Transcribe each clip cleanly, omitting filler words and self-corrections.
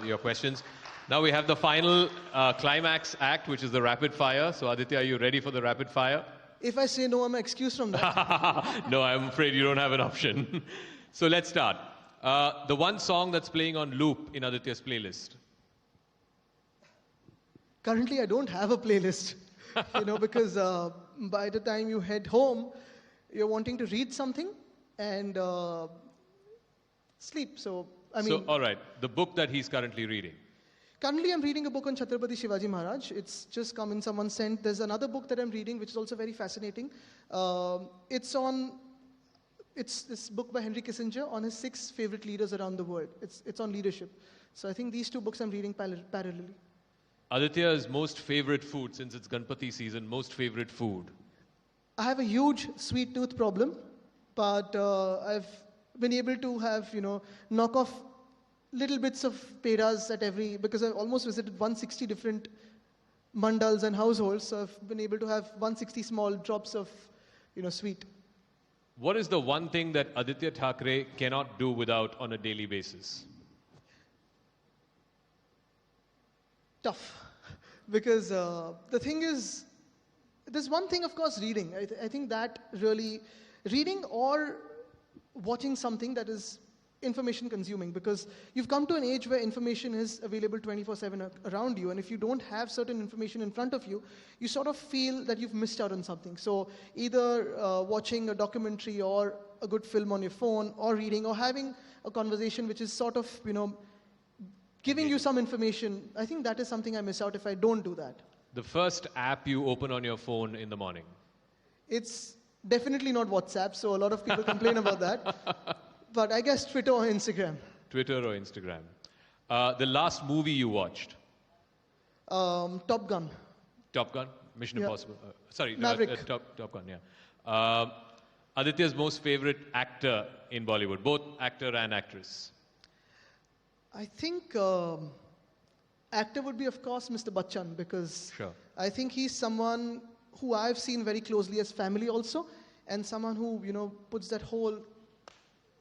your questions. Now we have the final climax act, which is the rapid fire. So Aditya, are you ready for the rapid fire? If I say no, I'm excused from that. No, I'm afraid you don't have an option. So let's start. The one song that's playing on loop in Aditya's playlist. Currently, I don't have a playlist, because by the time you head home, you're wanting to read something and sleep. So, all right, the book that he's currently reading. Currently, I'm reading a book on Chhatrapati Shivaji Maharaj. It's just come in someone's sent. There's another book that I'm reading, which is also very fascinating. It's this book by Henry Kissinger on his 6 favorite leaders around the world. It's on leadership. So I think these 2 books I'm reading parallelly. Aditya's most favorite food, since it's Ganpati season, most favorite food? I have a huge sweet tooth problem, but I've been able to have, knock off little bits of pedas because I've almost visited 160 different mandals and households, so I've been able to have 160 small drops of, sweet. What is the one thing that Aditya Thackeray cannot do without on a daily basis? Tough. Because the thing is, there's one thing, of course, reading. I think that really, reading or watching something that is information consuming, because you've come to an age where information is available 24/7 around you, and if you don't have certain information in front of you, you sort of feel that you've missed out on something. So either watching a documentary or a good film on your phone, or reading, or having a conversation which is sort of, giving you some information, I think that is something I miss out if I don't do that. The first app you open on your phone in the morning? It's definitely not WhatsApp, so a lot of people complain about that. But I guess Twitter or Instagram. Twitter or Instagram. The last movie you watched? Top Gun. Top Gun? Mission Impossible. Maverick. Top Gun, yeah. Aditya's most favorite actor in Bollywood, both actor and actress? I think actor would be, of course, Mr. Bachchan, because I think he's someone who I've seen very closely as family also, and someone who, puts that whole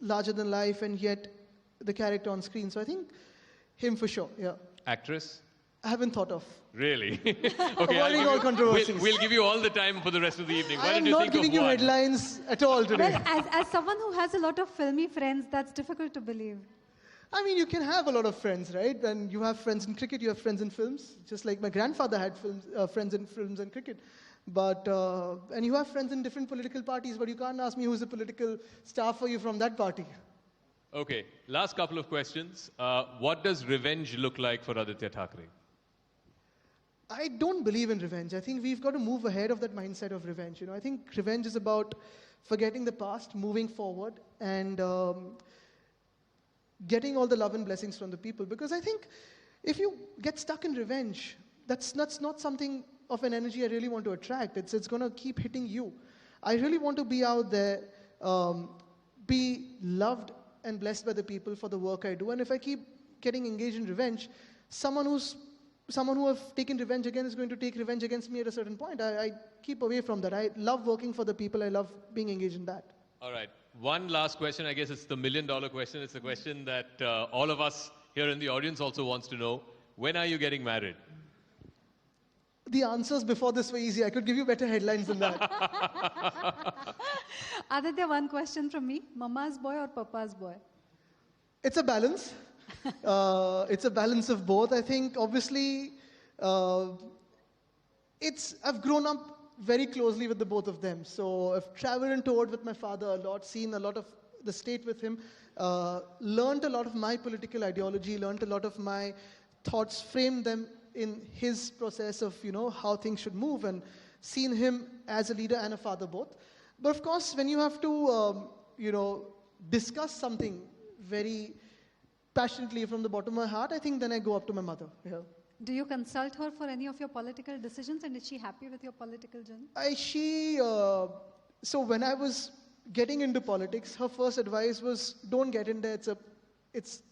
larger than life and yet the character on screen. So I think him for sure, yeah. Actress? I haven't thought of. Really? Okay, avoiding all controversies. We'll give you all the time for the rest of the evening. I am not giving you headlines at all today. Well, as someone who has a lot of filmy friends, that's difficult to believe. I mean, you can have a lot of friends, right? And you have friends in cricket, you have friends in films, just like my grandfather had friends in films and cricket. But, and you have friends in different political parties, but you can't ask me who's a political star for you from that party. Okay, last couple of questions. What does revenge look like for Aditya Thackeray? I don't believe in revenge. I think we've got to move ahead of that mindset of revenge. I think revenge is about forgetting the past, moving forward, and getting all the love and blessings from the people. Because I think if you get stuck in revenge, that's not something of an energy I really want to attract. It's going to keep hitting you. I really want to be out there, be loved and blessed by the people for the work I do. And if I keep getting engaged in revenge, someone who I've taken revenge against is going to take revenge against me at a certain point. I keep away from that. I love working for the people. I love being engaged in that. All right. One last question. I guess it's the million-dollar question. It's the question that all of us here in the audience also wants to know. When are you getting married? The answers before this were easy. I could give you better headlines than that. Aditya, one question from me. Mama's boy or Papa's boy? It's a balance. It's a balance of both. I think, obviously, I've grown up very closely with the both of them. So I've traveled and toured with my father a lot, seen a lot of the state with him, learned a lot of my political ideology, learned a lot of my thoughts, framed them in his process of, how things should move, and seen him as a leader and a father both. But of course, when you have to, discuss something very passionately from the bottom of my heart, I think then I go up to my mother. Yeah. Do you consult her for any of your political decisions, and is she happy with your political journey? So when I was getting into politics, her first advice was, don't get in there. It's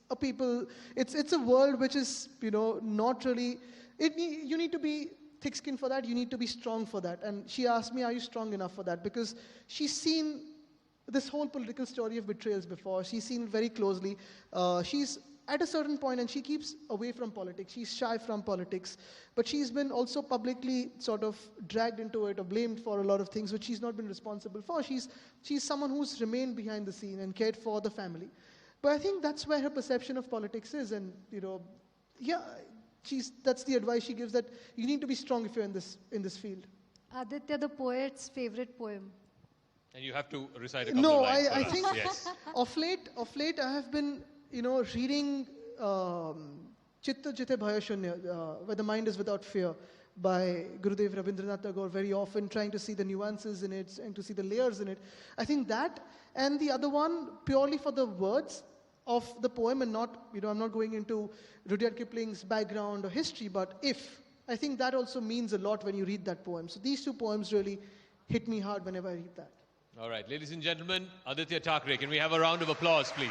a world which is, not really, you need to be thick-skinned for that, you need to be strong for that. And she asked me, are you strong enough for that? Because she's seen this whole political story of betrayals before. She's seen very closely. She's at a certain point, and she keeps away from politics. She's shy from politics, but she's been also publicly sort of dragged into it or blamed for a lot of things which she's not been responsible for. She's someone who's remained behind the scene and cared for the family. But I think that's where her perception of politics is, and that's the advice she gives, that you need to be strong if you're in this field. Aditya, the poet's favorite poem. And you have to recite a couple No, of lines for I us. think Yes. of late I have been, reading Chitta Jite Bhaya Shunya, Where the Mind is Without Fear, by Gurudev Rabindranath Tagore, very often trying to see the nuances in it and to see the layers in it. I think that, and the other one, purely for the words of the poem, and not, I'm not going into Rudyard Kipling's background or history, but I think that also means a lot when you read that poem. So these two poems really hit me hard whenever I read that. All right, ladies and gentlemen, Aditya Thackeray, can we have a round of applause, please?